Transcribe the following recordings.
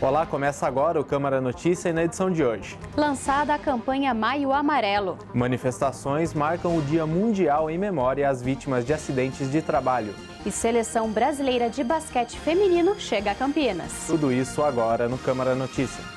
Olá, começa agora o Câmara Notícia e na edição de hoje. Lançada a campanha Maio Amarelo. Manifestações marcam o Dia Mundial em memória às vítimas de acidentes de trabalho. E Seleção Brasileira de Basquete Feminino chega a Campinas. Tudo isso agora no Câmara Notícia.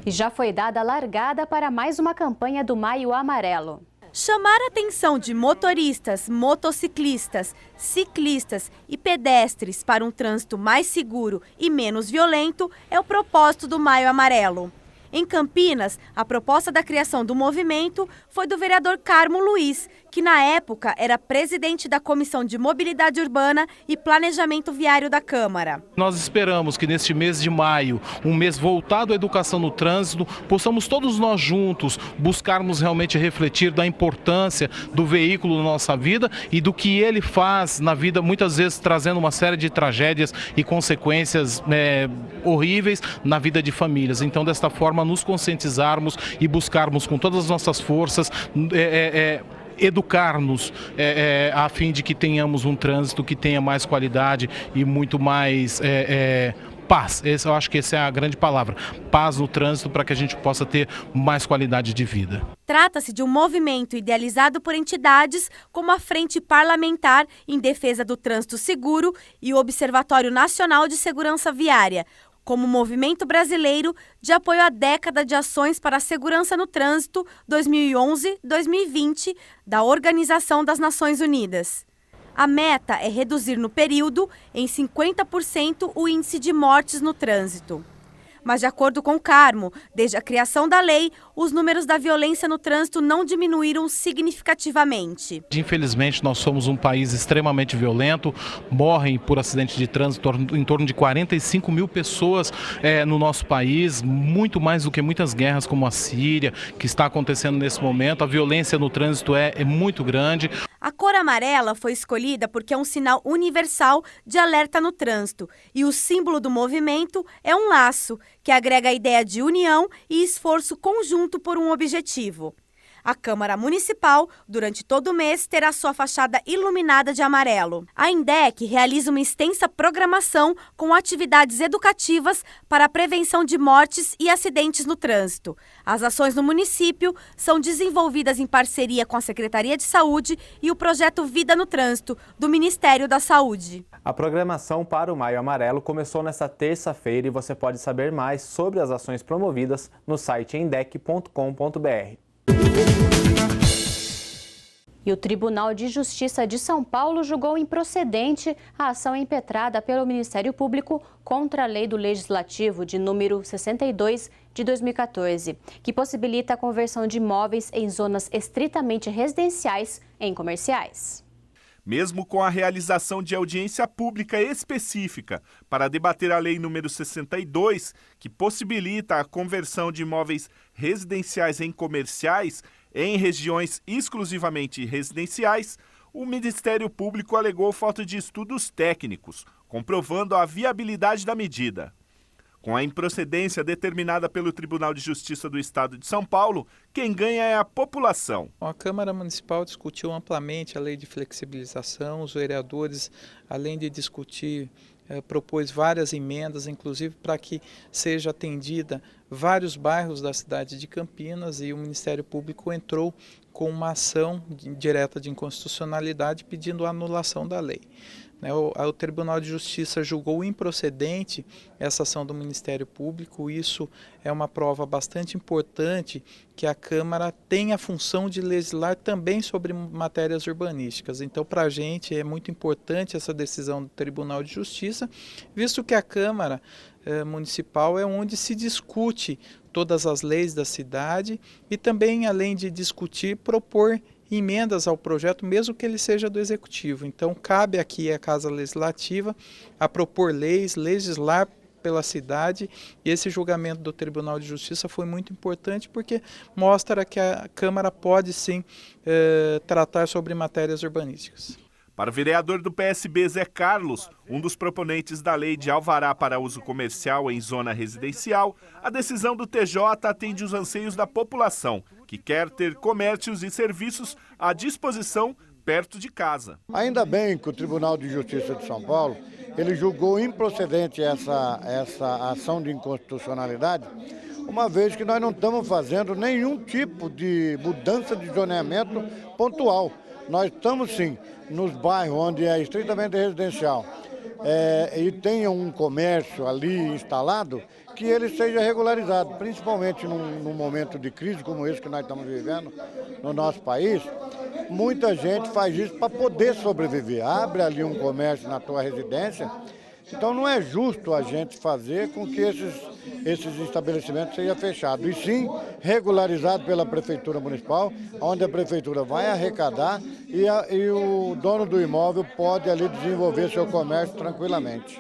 E já foi dada a largada para mais uma campanha do Maio Amarelo. Chamar a atenção de motoristas, motociclistas, ciclistas e pedestres para um trânsito mais seguro e menos violento é o propósito do Maio Amarelo. Em Campinas, a proposta da criação do movimento foi do vereador Carmo Luiz, que na época era presidente da Comissão de Mobilidade Urbana e Planejamento Viário da Câmara. Nós esperamos que neste mês de maio, um mês voltado à educação no trânsito, possamos todos nós juntos buscarmos realmente refletir da importância do veículo na nossa vida e do que ele faz na vida, muitas vezes trazendo uma série de tragédias e consequências horríveis na vida de famílias. Então, desta forma, nos conscientizarmos e buscarmos com todas as nossas forças educar-nos a fim de que tenhamos um trânsito que tenha mais qualidade e muito mais paz. Eu acho que essa é a grande palavra, paz no trânsito, para que a gente possa ter mais qualidade de vida. Trata-se de um movimento idealizado por entidades como a Frente Parlamentar em Defesa do Trânsito Seguro e o Observatório Nacional de Segurança Viária, como Movimento Brasileiro de Apoio à Década de Ações para a Segurança no Trânsito 2011-2020 da Organização das Nações Unidas. A meta é reduzir no período em 50% o índice de mortes no trânsito. Mas, de acordo com Carmo, desde a criação da lei, os números da violência no trânsito não diminuíram significativamente. Infelizmente, nós somos um país extremamente violento, morrem por acidente de trânsito em torno de 45 mil pessoas no nosso país, muito mais do que muitas guerras como a Síria, que está acontecendo nesse momento. A violência no trânsito é muito grande. A cor amarela foi escolhida porque é um sinal universal de alerta no trânsito e o símbolo do movimento é um laço, que agrega a ideia de união e esforço conjunto por um objetivo. A Câmara Municipal, durante todo o mês, terá sua fachada iluminada de amarelo. A INDEC realiza uma extensa programação com atividades educativas para a prevenção de mortes e acidentes no trânsito. As ações no município são desenvolvidas em parceria com a Secretaria de Saúde e o projeto Vida no Trânsito, do Ministério da Saúde. A programação para o Maio Amarelo começou nesta terça-feira e você pode saber mais sobre as ações promovidas no site indec.com.br. E o Tribunal de Justiça de São Paulo julgou improcedente a ação impetrada pelo Ministério Público contra a Lei do Legislativo de número 62 de 2014, que possibilita a conversão de imóveis em zonas estritamente residenciais em comerciais. Mesmo com a realização de audiência pública específica para debater a Lei número 62, que possibilita a conversão de imóveis residenciais em comerciais em regiões exclusivamente residenciais, o Ministério Público alegou falta de estudos técnicos, comprovando a viabilidade da medida. Com a improcedência determinada pelo Tribunal de Justiça do Estado de São Paulo, quem ganha é a população. A Câmara Municipal discutiu amplamente a lei de flexibilização, os vereadores, além de discutir, propôs várias emendas, inclusive para que seja atendida vários bairros da cidade de Campinas, e o Ministério Público entrou com uma ação direta de inconstitucionalidade pedindo a anulação da lei. O Tribunal de Justiça julgou improcedente essa ação do Ministério Público. Isso é uma prova bastante importante que a Câmara tem a função de legislar também sobre matérias urbanísticas. Então, para a gente é muito importante essa decisão do Tribunal de Justiça, visto que a Câmara Municipal é onde se discute todas as leis da cidade e também, além de discutir, propor emendas ao projeto, mesmo que ele seja do Executivo. Então, cabe aqui à Casa Legislativa a propor leis, legislar pela cidade, e esse julgamento do Tribunal de Justiça foi muito importante porque mostra que a Câmara pode sim tratar sobre matérias urbanísticas. Para o vereador do PSB, Zé Carlos, um dos proponentes da lei de alvará para uso comercial em zona residencial, a decisão do TJ atende os anseios da população, que quer ter comércios e serviços à disposição perto de casa. Ainda bem que o Tribunal de Justiça de São Paulo ele julgou improcedente essa ação de inconstitucionalidade, uma vez que nós não estamos fazendo nenhum tipo de mudança de zoneamento pontual. Nós estamos sim nos bairros onde é estritamente residencial e tenha um comércio ali instalado, que ele seja regularizado, principalmente num momento de crise como esse que nós estamos vivendo no nosso país. Muita gente faz isso para poder sobreviver, abre ali um comércio na tua residência, então não é justo a gente fazer com que esses estabelecimentos sejam fechados, e sim regularizado pela Prefeitura Municipal, onde a Prefeitura vai arrecadar e o dono do imóvel pode ali desenvolver seu comércio tranquilamente.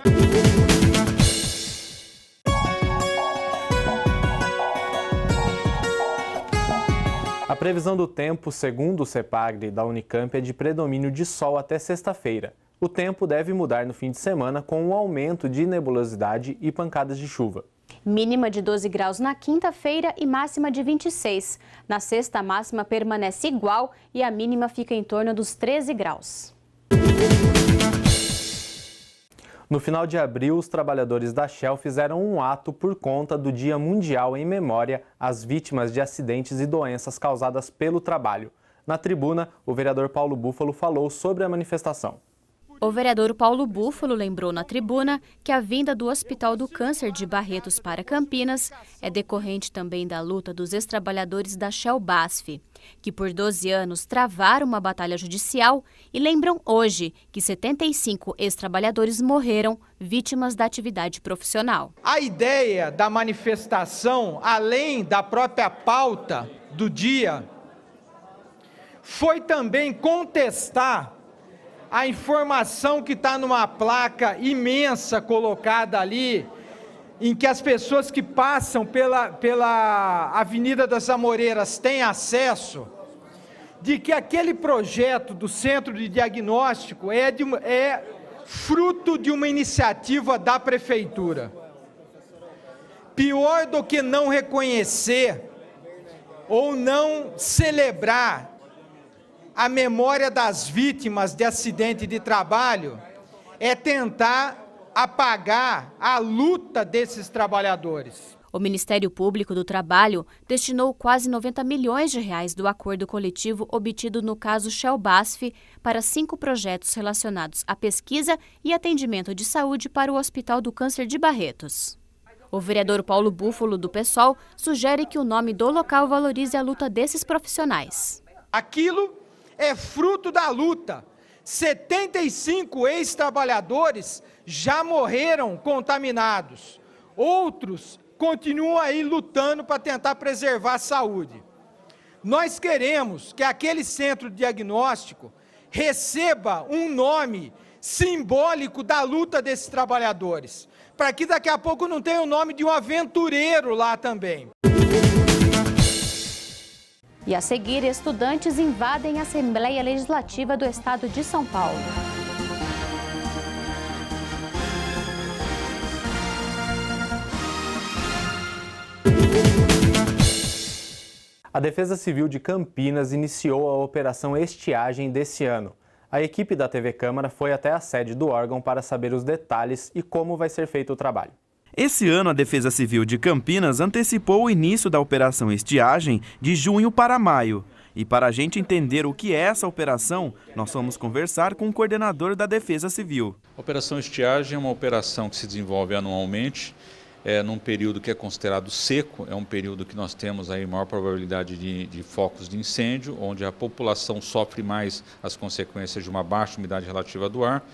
A previsão do tempo, segundo o CEPAGRE da Unicamp, é de predomínio de sol até sexta-feira. O tempo deve mudar no fim de semana com um aumento de nebulosidade e pancadas de chuva. Mínima de 12 graus na quinta-feira e máxima de 26. Na sexta, a máxima permanece igual e a mínima fica em torno dos 13 graus. No final de abril, os trabalhadores da Shell fizeram um ato por conta do Dia Mundial em memória às vítimas de acidentes e doenças causadas pelo trabalho. Na tribuna, o vereador Paulo Búfalo falou sobre a manifestação. O vereador Paulo Búfalo lembrou na tribuna que a vinda do Hospital do Câncer de Barretos para Campinas é decorrente também da luta dos ex-trabalhadores da Shell BASF, que por 12 anos travaram uma batalha judicial e lembram hoje que 75 ex-trabalhadores morreram vítimas da atividade profissional. A ideia da manifestação, além da própria pauta do dia, foi também contestar a informação que está numa placa imensa colocada ali, em que as pessoas que passam pela Avenida das Amoreiras têm acesso, de que aquele projeto do Centro de Diagnóstico é fruto de uma iniciativa da Prefeitura. Pior do que não reconhecer ou não celebrar a memória das vítimas de acidente de trabalho é tentar apagar a luta desses trabalhadores. O Ministério Público do Trabalho destinou quase 90 milhões de reais do acordo coletivo obtido no caso Shell BASF para 5 projetos relacionados à pesquisa e atendimento de saúde para o Hospital do Câncer de Barretos. O vereador Paulo Búfalo, do PSOL, sugere que o nome do local valorize a luta desses profissionais. Aquilo é fruto da luta. 75 ex-trabalhadores já morreram contaminados. Outros continuam aí lutando para tentar preservar a saúde. Nós queremos que aquele centro de diagnóstico receba um nome simbólico da luta desses trabalhadores, para que daqui a pouco não tenha o nome de um aventureiro lá também. E a seguir, estudantes invadem a Assembleia Legislativa do Estado de São Paulo. A Defesa Civil de Campinas iniciou a Operação Estiagem desse ano. A equipe da TV Câmara foi até a sede do órgão para saber os detalhes e como vai ser feito o trabalho. Esse ano, a Defesa Civil de Campinas antecipou o início da Operação Estiagem de junho para maio. E para a gente entender o que é essa operação, nós vamos conversar com o coordenador da Defesa Civil. A Operação Estiagem é uma operação que se desenvolve anualmente, num período que é considerado seco, é um período que nós temos aí maior probabilidade de focos de incêndio, onde a população sofre mais as consequências de uma baixa umidade relativa do ar.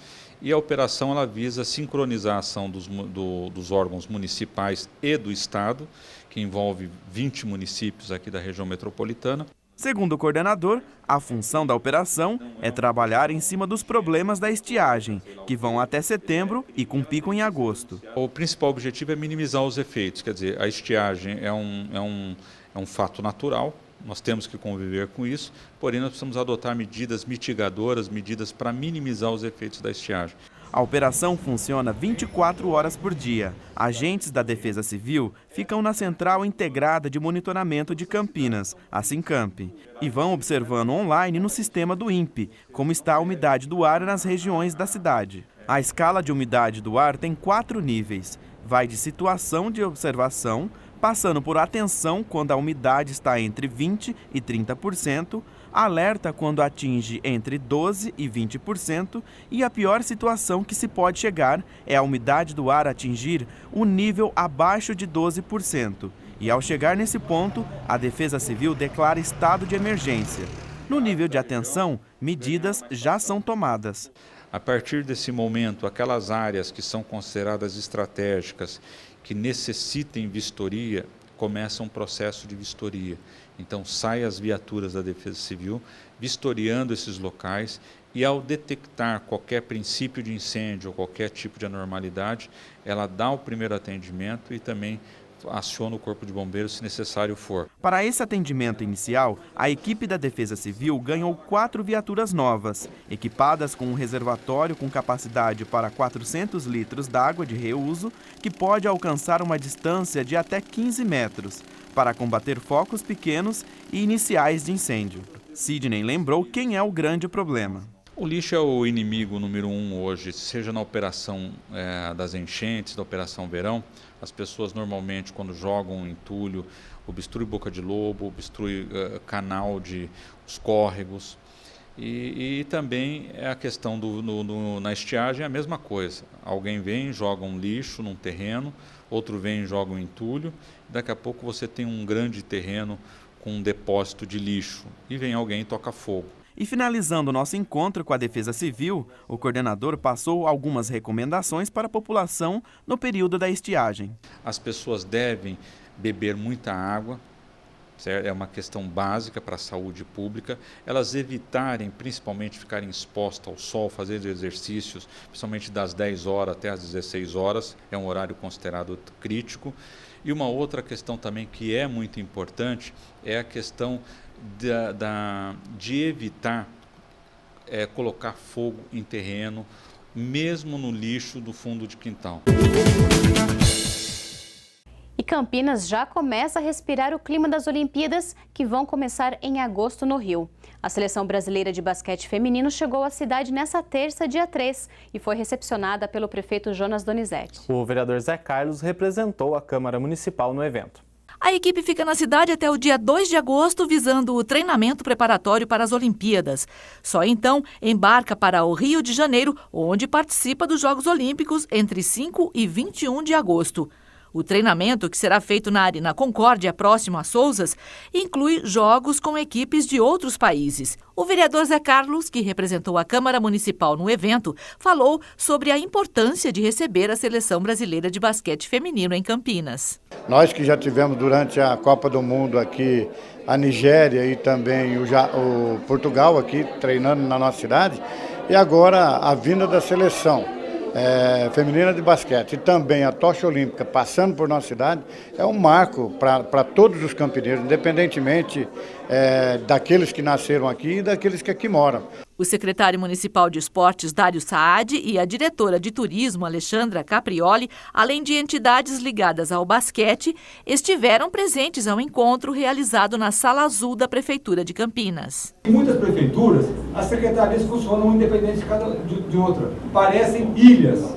E a operação ela visa sincronizar a ação dos órgãos municipais e do Estado, que envolve 20 municípios aqui da região metropolitana. Segundo o coordenador, a função da operação é trabalhar em cima dos problemas da estiagem, que vão até setembro e com pico em agosto. O principal objetivo é minimizar os efeitos, quer dizer, a estiagem é um fato natural, nós temos que conviver com isso, porém nós precisamos adotar medidas mitigadoras, medidas para minimizar os efeitos da estiagem. A operação funciona 24 horas por dia. Agentes da Defesa Civil ficam na Central Integrada de Monitoramento de Campinas, a Sincamp, e vão observando online no sistema do INPE como está a umidade do ar nas regiões da cidade. A escala de umidade do ar tem 4 níveis. Vai de situação de observação, passando por atenção quando a umidade está entre 20% e 30%, alerta quando atinge entre 12% e 20%, e a pior situação que se pode chegar é a umidade do ar atingir um nível abaixo de 12%. E ao chegar nesse ponto, a Defesa Civil declara estado de emergência. No nível de atenção, medidas já são tomadas. A partir desse momento, aquelas áreas que são consideradas estratégicas, que necessitem vistoria, começa um processo de vistoria. Então, saem as viaturas da Defesa Civil, vistoriando esses locais, e ao detectar qualquer princípio de incêndio ou qualquer tipo de anormalidade, ela dá o primeiro atendimento e também aciona o Corpo de Bombeiros se necessário for. Para esse atendimento inicial, a equipe da Defesa Civil ganhou 4 viaturas novas, equipadas com um reservatório com capacidade para 400 litros d'água de reuso, que pode alcançar uma distância de até 15 metros, para combater focos pequenos e iniciais de incêndio. Sidney lembrou quem é o grande problema. O lixo é o inimigo número 1 hoje, seja na operação das enchentes, da operação verão. As pessoas normalmente, quando jogam entulho, obstrui boca de lobo, obstrui canal de os córregos. E também é a questão na estiagem é a mesma coisa. Alguém vem, joga um lixo num terreno, outro vem e joga um entulho. Daqui a pouco você tem um grande terreno com um depósito de lixo e vem alguém e toca fogo. E finalizando o nosso encontro com a Defesa Civil, o coordenador passou algumas recomendações para a população no período da estiagem. As pessoas devem beber muita água, certo? É uma questão básica para a saúde pública. Elas evitarem, principalmente, ficarem expostas ao sol, fazer exercícios, principalmente das 10 horas até as 16 horas, é um horário considerado crítico. E uma outra questão também que é muito importante é a questão de evitar colocar fogo em terreno, mesmo no lixo do fundo de quintal. E Campinas já começa a respirar o clima das Olimpíadas, que vão começar em agosto no Rio. A seleção brasileira de basquete feminino chegou à cidade nesta terça, dia 3, e foi recepcionada pelo prefeito Jonas Donizete. O vereador Zé Carlos representou a Câmara Municipal no evento. A equipe fica na cidade até o dia 2 de agosto, visando o treinamento preparatório para as Olimpíadas. Só então embarca para o Rio de Janeiro, onde participa dos Jogos Olímpicos entre 5 e 21 de agosto. O treinamento, que será feito na Arena Concórdia, próximo a Sousas, inclui jogos com equipes de outros países. O vereador Zé Carlos, que representou a Câmara Municipal no evento, falou sobre a importância de receber a Seleção Brasileira de Basquete Feminino em Campinas. Nós que já tivemos durante a Copa do Mundo aqui, a Nigéria e também o Portugal aqui treinando na nossa cidade, e agora a vinda da seleção feminina de basquete e também a tocha olímpica passando por nossa cidade é um marco para todos os campineiros, independentemente daqueles que nasceram aqui e daqueles que aqui moram. O secretário municipal de esportes, Dário Saad, e a diretora de turismo, Alexandra Caprioli, além de entidades ligadas ao basquete, estiveram presentes ao encontro realizado na Sala Azul da Prefeitura de Campinas. Em muitas prefeituras, as secretarias funcionam independentes de outra, parecem ilhas.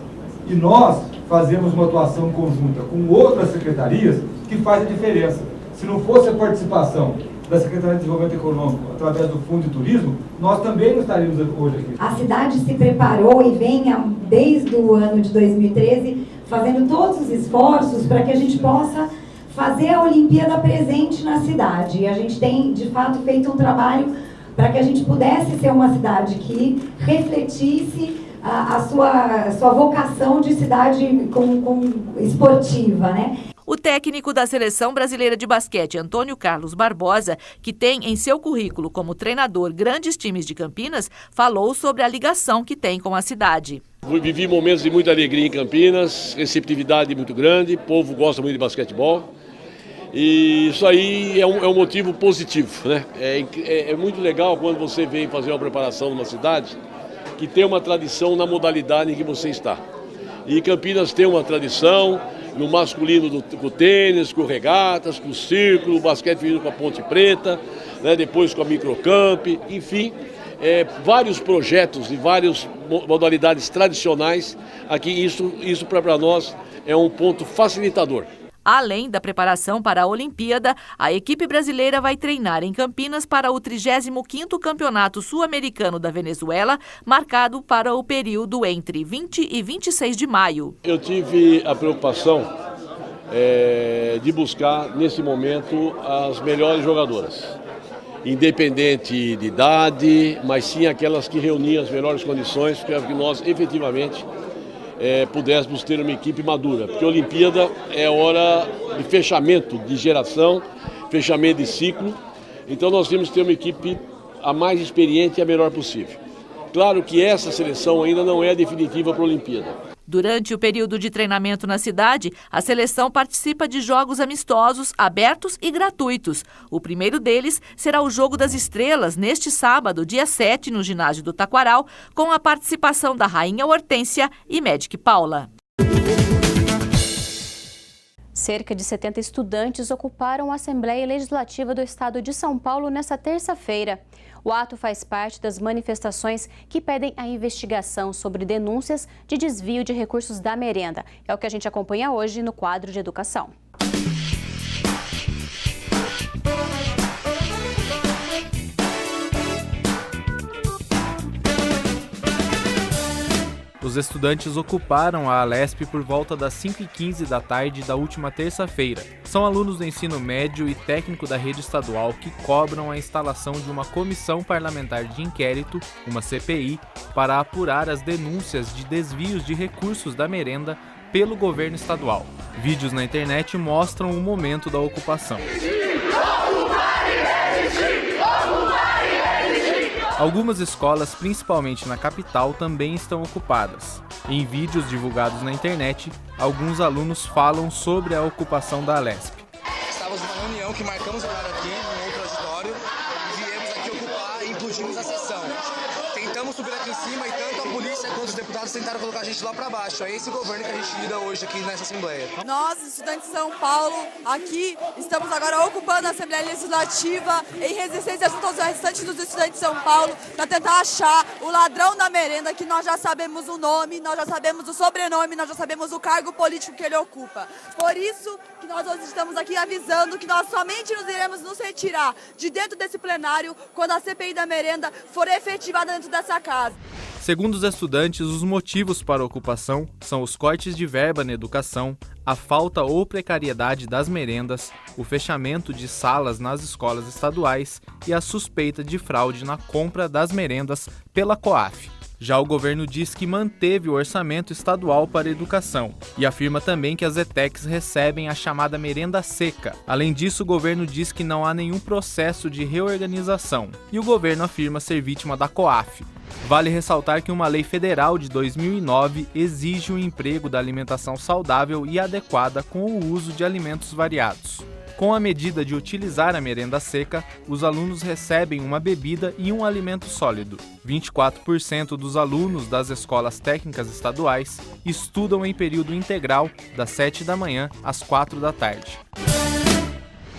E nós fazemos uma atuação conjunta com outras secretarias que faz a diferença. Se não fosse a participação da Secretaria de Desenvolvimento Econômico através do Fundo de Turismo, nós também não estaríamos hoje aqui. A cidade se preparou e vem desde o ano de 2013 fazendo todos os esforços para que a gente possa fazer a Olimpíada presente na cidade. E a gente tem, de fato, feito um trabalho para que a gente pudesse ser uma cidade que refletisse a sua vocação de cidade esportiva, né? O técnico da Seleção Brasileira de Basquete, Antônio Carlos Barbosa, que tem em seu currículo como treinador grandes times de Campinas, falou sobre a ligação que tem com a cidade. Vivi momentos de muita alegria em Campinas, receptividade muito grande, o povo gosta muito de basquetebol. E isso aí é um motivo positivo, né? É muito legal quando você vem fazer uma preparação numa cidade que tem uma tradição na modalidade em que você está. E Campinas tem uma tradição no masculino com o tênis, com regatas, com o círculo, o basquete feminino com a Ponte Preta, né? Depois com a microcamp, enfim, vários projetos e várias modalidades tradicionais. Aqui isso para nós é um ponto facilitador. Além da preparação para a Olimpíada, a equipe brasileira vai treinar em Campinas para o 35º Campeonato Sul-Americano da Venezuela, marcado para o período entre 20 e 26 de maio. Eu tive a preocupação de buscar, nesse momento, as melhores jogadoras. Independente de idade, mas sim aquelas que reuniam as melhores condições para que nós, efetivamente, pudéssemos ter uma equipe madura, porque a Olimpíada é hora de fechamento de geração, fechamento de ciclo, então nós temos que ter uma equipe a mais experiente e a melhor possível. Claro que essa seleção ainda não é definitiva para a Olimpíada. Durante o período de treinamento na cidade, a seleção participa de jogos amistosos, abertos e gratuitos. O primeiro deles será o Jogo das Estrelas, neste sábado, dia 7, no ginásio do Taquaral, com a participação da Rainha Hortência e Magic Paula. Cerca de 70 estudantes ocuparam a Assembleia Legislativa do Estado de São Paulo nesta terça-feira. O ato faz parte das manifestações que pedem a investigação sobre denúncias de desvio de recursos da merenda. É o que a gente acompanha hoje no quadro de educação. Os estudantes ocuparam a Alesp por volta das 5h15 da tarde da última terça-feira. São alunos do ensino médio e técnico da rede estadual que cobram a instalação de uma comissão parlamentar de inquérito, uma CPI, para apurar as denúncias de desvios de recursos da merenda pelo governo estadual. Vídeos na internet mostram o momento da ocupação. Algumas escolas, principalmente na capital, também estão ocupadas. Em vídeos divulgados na internet, alguns alunos falam sobre a ocupação da Alesp. Estávamos numa reunião que marcamos horário aqui, em outro auditório, viemos aqui ocupar e implodimos a sessão. Tentamos subir aqui em cima e tanto a polícia quanto os deputados tentaram colocar a gente lá para baixo. É esse governo que a gente lida hoje aqui nessa Assembleia. Nós, estudantes de São Paulo, aqui estamos agora ocupando a Assembleia Legislativa em resistência junto aos restantes dos estudantes de São Paulo para tentar achar o ladrão da merenda, que nós já sabemos o nome, nós já sabemos o sobrenome, nós já sabemos o cargo político que ele ocupa. Por isso que nós hoje estamos aqui avisando que nós somente iremos nos retirar de dentro desse plenário quando a CPI da merenda for efetivada dentro dessa casa. Segundo os estudantes, os motivos para a ocupação são os cortes de verba na educação, a falta ou precariedade das merendas, o fechamento de salas nas escolas estaduais e a suspeita de fraude na compra das merendas pela COAF. Já o governo diz que manteve o orçamento estadual para a educação e afirma também que as ETECs recebem a chamada merenda seca. Além disso, o governo diz que não há nenhum processo de reorganização e o governo afirma ser vítima da COAF. Vale ressaltar que uma lei federal de 2009 exige o emprego da alimentação saudável e adequada com o uso de alimentos variados. Com a medida de utilizar a merenda seca, os alunos recebem uma bebida e um alimento sólido. 24% dos alunos das escolas técnicas estaduais estudam em período integral, das 7 da manhã às 4 da tarde.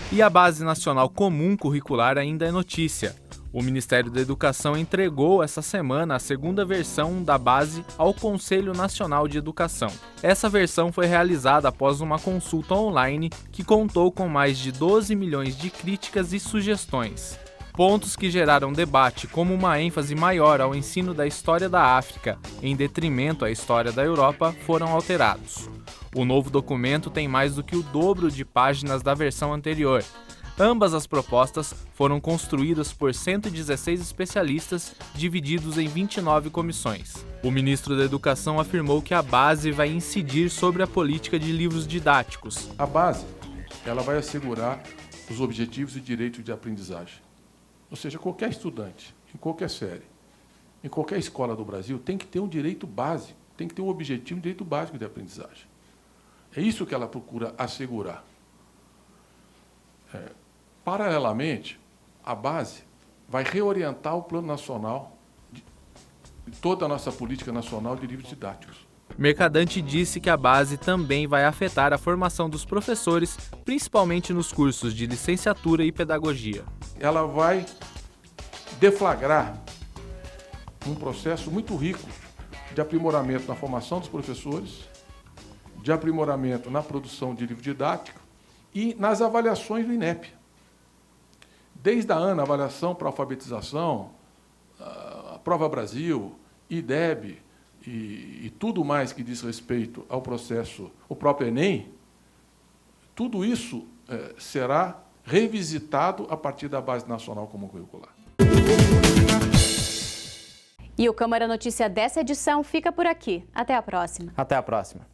E a Base Nacional Comum Curricular ainda é notícia. O Ministério da Educação entregou essa semana a segunda versão da base ao Conselho Nacional de Educação. Essa versão foi realizada após uma consulta online que contou com mais de 12 milhões de críticas e sugestões. Pontos que geraram debate, como uma ênfase maior ao ensino da história da África, em detrimento à história da Europa, foram alterados. O novo documento tem mais do que o dobro de páginas da versão anterior. Ambas as propostas foram construídas por 116 especialistas, divididos em 29 comissões. O ministro da Educação afirmou que a base vai incidir sobre a política de livros didáticos. A base, ela vai assegurar os objetivos e direitos de aprendizagem. Ou seja, qualquer estudante, em qualquer série, em qualquer escola do Brasil, tem que ter um direito básico, tem que ter um objetivo, um direito básico de aprendizagem. É isso que ela procura assegurar. Paralelamente, a base vai reorientar o plano nacional, toda a nossa política nacional de livros didáticos. Mercadante disse que a base também vai afetar a formação dos professores, principalmente nos cursos de licenciatura e pedagogia. Ela vai deflagrar um processo muito rico de aprimoramento na formação dos professores, de aprimoramento na produção de livro didático e nas avaliações do INEP. Desde a ANA, avaliação para alfabetização, a Prova Brasil, IDEB e tudo mais que diz respeito ao processo, o próprio Enem, tudo isso será revisitado a partir da Base Nacional Comum Curricular. E o Câmara Notícia dessa edição fica por aqui. Até a próxima. Até a próxima.